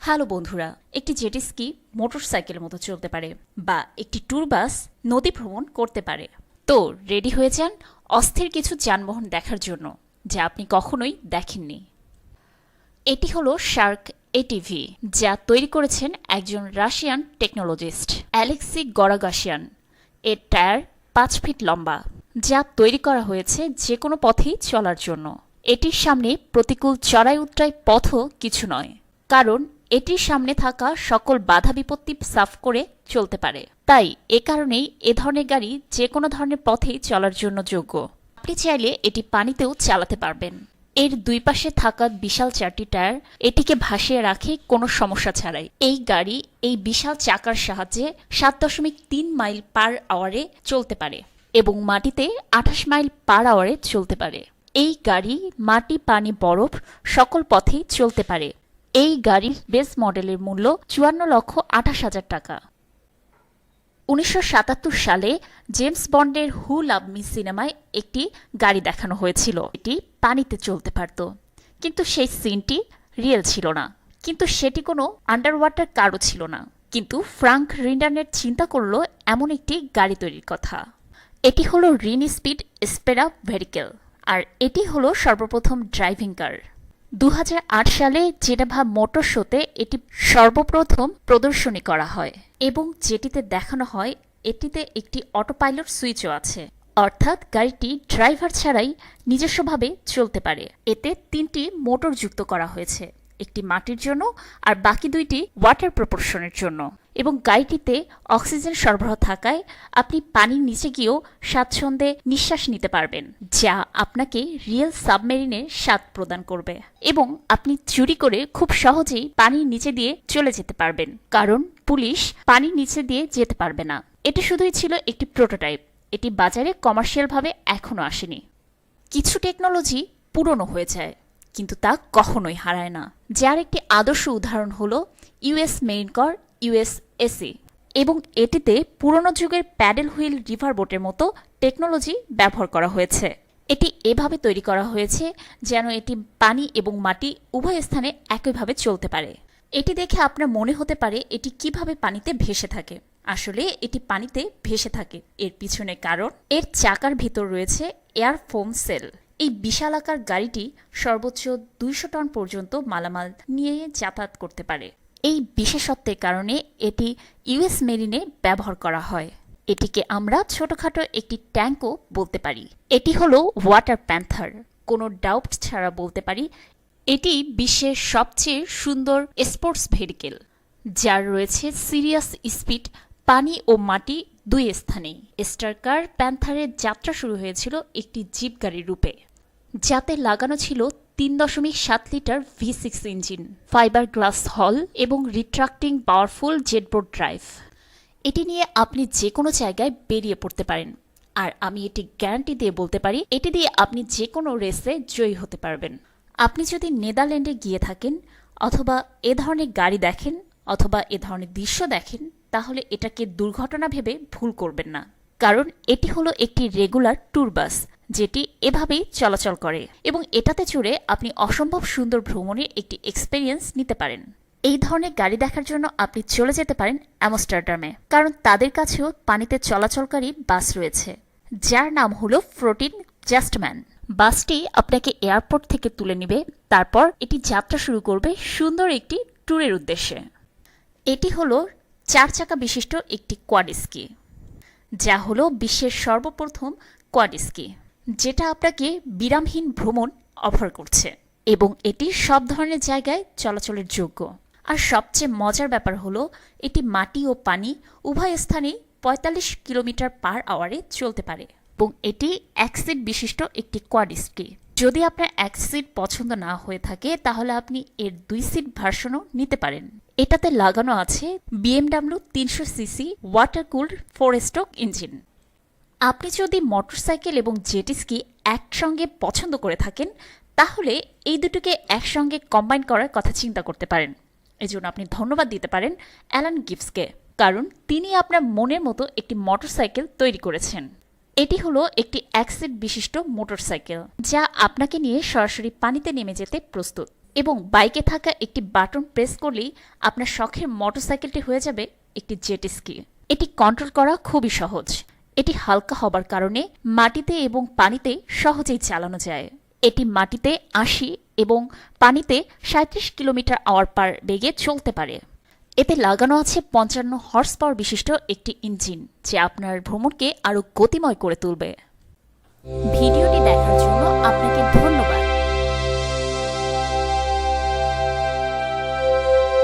Hello বন্ধুরা, একটি jetty ski মোটরসাইকেলের মতো চলতে পারে বা একটি ট্যুর বাস নদী ভ্রমণ করতে পারে। তো রেডি হয়ে যান অস্থির কিছু যানবাহন দেখার জন্য যা আপনি কখনোই দেখেননি। এটি হলো শার্ক এটিভি, যা তৈরি করেছেন একজন রাশিয়ান টেকনোলজিস্ট অ্যালেক্সি গরাগাশিয়ান। এর টায়ার 5 ফিট লম্বা, যা তৈরি করা হয়েছে যে কোনো পথেই চলার জন্য। এটির সামনে প্রতিকূল চড়াই উতরাই পথও কিছু নয়, কারণ এটির সামনে থাকা সকল বাধা বিপত্তি সাফ করে চলতে পারে। তাই এ কারণেই এ ধরনের গাড়ি যে কোনো ধরনের পথেই চলার জন্য যোগ্য। আপনি চাইলে এটি পানিতেও চালাতে পারবেন। এর দুই পাশে থাকা বিশাল 4টি টায়ার এটিকে ভাসিয়ে রাখে কোনো সমস্যা ছাড়াই। এই গাড়ি এই বিশাল চাকার সাহায্যে 7.3 মাইল পার আওয়ারে চলতে পারে এবং মাটিতে 28 মাইল পার আওয়ারে চলতে পারে। এই গাড়ি মাটি, পানি, বরফ সকল পথেই চলতে পারে। এই গাড়ির বেস মডেলের মূল্য 54,28,000 টাকা। 1977 সালে জেমস বন্ডের হু লাভ মি সিনেমায় একটি গাড়ি দেখানো হয়েছিল। এটি পানিতে চলতে পারত, কিন্তু সেই সিনটি রিয়েল ছিল না। কিন্তু সেটি কোনো আন্ডার ওয়াটার কারও ছিল না। কিন্তু ফ্রাঙ্ক রিন্ডানের চিন্তা করল এমন একটি গাড়ি তৈরির কথা। এটি হলো রিন স্পিড স্পেরা ভেহিকেল, আর এটি হলো সর্বপ্রথম ড্রাইভিং কার। 2008 সালে জেনেভা মোটর শোতে এটি সর্বপ্রথম প্রদর্শনী করা হয় এবং যেটিতে দেখানো হয় এটিতে একটি অটোপাইলট সুইচও আছে, অর্থাৎ গাড়িটি ড্রাইভার ছাড়াই নিজস্বভাবে চলতে পারে। এতে 3টি মোটর যুক্ত করা হয়েছে, একটি মাটির জন্য আর বাকি 2টি ওয়াটার প্রপোর্শনের জন্য। এবং গাড়িটিতে অক্সিজেন সরবরাহ থাকায় আপনি পানির নিচে গিয়েও স্বাচ্ছন্দ্যে নিঃশ্বাস নিতে পারবেন, যা আপনাকে রিয়েল সাবমেরিনের স্বাদ প্রদান করবে। এবং আপনি চুরি করে খুব সহজেই পানির নিচে দিয়ে চলে যেতে পারবেন, কারণ পুলিশ পানির নিচে দিয়ে যেতে পারবে না। এটি শুধুই ছিল একটি প্রোটোটাইপ, এটি বাজারে কমার্শিয়ালভাবে এখনও আসেনি। কিছু টেকনোলজি পুরনো হয়ে যায়, কিন্তু তা কখনোই হারায় না। যার একটি আদর্শ উদাহরণ হলো ইউএস মেরিন কর ইউএসএসি, এবং এটিতে পুরনো যুগের প্যাডেল হুইল রিভার বোটের মতো টেকনোলজি ব্যবহার করা হয়েছে। এটি এভাবে তৈরি করা হয়েছে যেন এটি পানি এবং মাটি উভয় স্থানে একইভাবে চলতে পারে। এটি দেখে আপনার মনে হতে পারে এটি কিভাবে পানিতে ভেসে থাকে। আসলে এটি পানিতে ভেসে থাকে এর পিছনে কারণ এর চাকার ভিতর রয়েছে এয়ার ফোম সেল। এই বিশালাকার গাড়িটি সর্বোচ্চ 200 টন পর্যন্ত মালামাল নিয়ে যাতায়াত করতে পারে। এই বিশেষত্বের কারণে এটি ইউএস মেরিনে ব্যবহার করা হয়। এটিকে আমরা ছোটখাটো একটি ট্যাঙ্কও বলতে পারি। এটি হলো ওয়াটার প্যান্থার, কোনো ডাউট ছাড়া বলতে পারি এটি বিশ্বের সবচেয়ে সুন্দর স্পোর্টস ভেহিকেল, যার রয়েছে সিরিয়াস স্পিড পানি ও মাটি দুই স্থানেই। স্টারকার প্যান্থারের যাত্রা শুরু হয়েছিল একটি জিপ গাড়ির রূপে, যাতে লাগানো ছিল 3.7 litre V6 engine, fibre glass হল এবং রিট্রাক্টিং পাওয়ারফুল জেটবোর্ড ড্রাইভ। এটি নিয়ে আপনি যে কোনো জায়গায় বেরিয়ে পড়তে পারেন, আর আমি এটি গ্যারান্টি দিয়ে বলতে পারি এটি দিয়ে আপনি যে কোনো রেসে জয়ী হতে পারবেন। আপনি যদি নেদারল্যান্ডে গিয়ে থাকেন অথবা এ ধরনের গাড়ি দেখেন অথবা এ ধরনের দৃশ্য দেখেন, তাহলে এটাকে দুর্ঘটনা ভেবে ভুল করবেন না, কারণ এটি হলো একটি রেগুলার ট্যুর বাস যেটি এভাবেই চলাচল করে, এবং এটাতে চড়ে আপনি অসম্ভব সুন্দর ভ্রমণের একটি এক্সপেরিয়েন্স নিতে পারেন। এই ধরনের গাড়ি দেখার জন্য আপনি চলে যেতে পারেন আমস্টারডামে, কারণ তাদের কাছেও পানিতে চলাচলকারী বাস রয়েছে, যার নাম হলো ফ্লোটিং জাস্টম্যান। বাসটি আপনাকে এয়ারপোর্ট থেকে তুলে নেবে, তারপর এটি যাত্রা শুরু করবে সুন্দর একটি ট্যুরের উদ্দেশ্যে। এটি হলো 4 চাকা বিশিষ্ট একটি কোয়াড স্কি, যা হলো বিশ্বের সর্বপ্রথম কোয়াড স্কি, যেটা আপনাকে বিরামহীন ভ্রমণ অফার করছে, এবং এটি সব ধরনের জায়গায় চলাচলের যোগ্য। আর সবচেয়ে মজার ব্যাপার হলো এটি মাটি ও পানি উভয় স্থানেই 45 কিলোমিটার পার আওয়ারে চলতে পারে, এবং এটি 1 সিট বিশিষ্ট একটি কোয়াড স্কি। যদি আপনার 1 সিট পছন্দ না হয়ে থাকে তাহলে আপনি এর 2 সিট ভার্সনও নিতে পারেন। এটাতে লাগানো আছে BMW 300 CC water cooled 4 stroke engine. আপনি যদি মোটরসাইকেল এবং জেট স্কি একসঙ্গে পছন্দ করে থাকেন তাহলে এই দুটোকে একসঙ্গে কম্বাইন করার কথা চিন্তা করতে পারেন। এজন্য আপনি ধন্যবাদ দিতে পারেন অ্যালান গিবসকে, কারণ তিনি আপনার মনের মতো একটি মোটরসাইকেল তৈরি করেছেন। এটি হলো একটি 1 সিট বিশিষ্ট মোটরসাইকেল, যা আপনাকে নিয়ে সরাসরি পানিতে নেমে যেতে প্রস্তুত। এবং বাইকে থাকা একটি বাটন প্রেস করলেই আপনার শখের মোটরসাইকেলটি হয়ে যাবে একটি জেট স্কি। এটি কন্ট্রোল করা খুবই সহজ। এটি হালকা হবার কারণে মাটিতে এবং পানিতে সহজেই চালানো যায়। এটি মাটিতে ৮০ এবং পানিতে ৩৭ কিলোমিটার/আওয়ার বেগে চলতে পারে। এতে লাগানো আছে ৫৫ হর্স পাওয়ার বিশিষ্ট একটি ইঞ্জিন, যা আপনার ভ্রমণকে আরও গতিময় করে তুলবে। ভিডিওটি দেখার জন্য আপনাকে ধন্যবাদ।